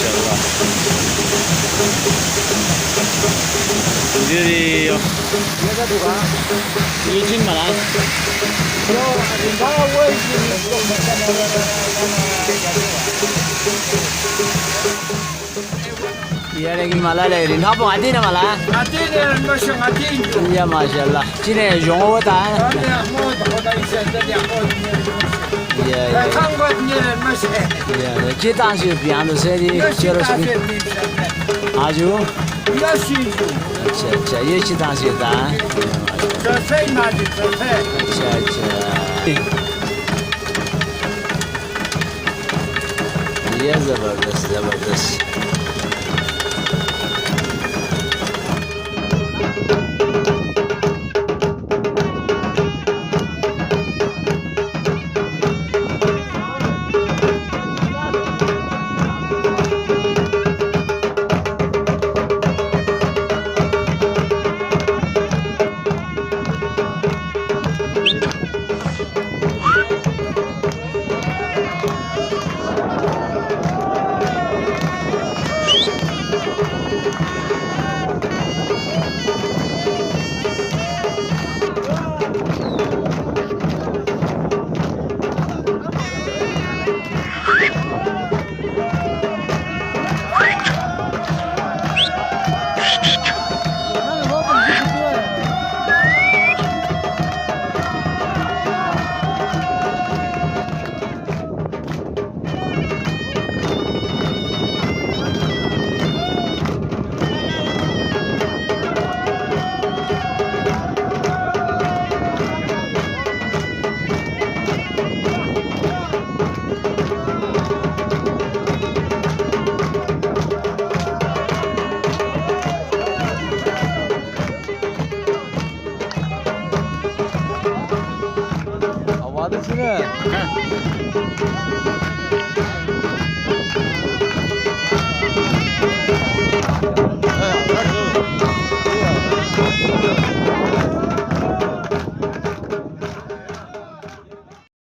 maşallah. Jadi, izin malah. Iya lagi malah lagi. Apa hati na malah? Hati dia masuk hati itu. Iya masyaallah. Cine jongo ta. Dia mau tak bisa dia mau. Iya iya. Kan buat dia masuk. Iya, kita sih biar tu saya di cerita sini. Aju. Ya sih. अच्छा अच्छा ये चिता से था Selesai mati selesai. अच्छा अच्छा ये जबरदस्त जबरदस्त Havada sürü.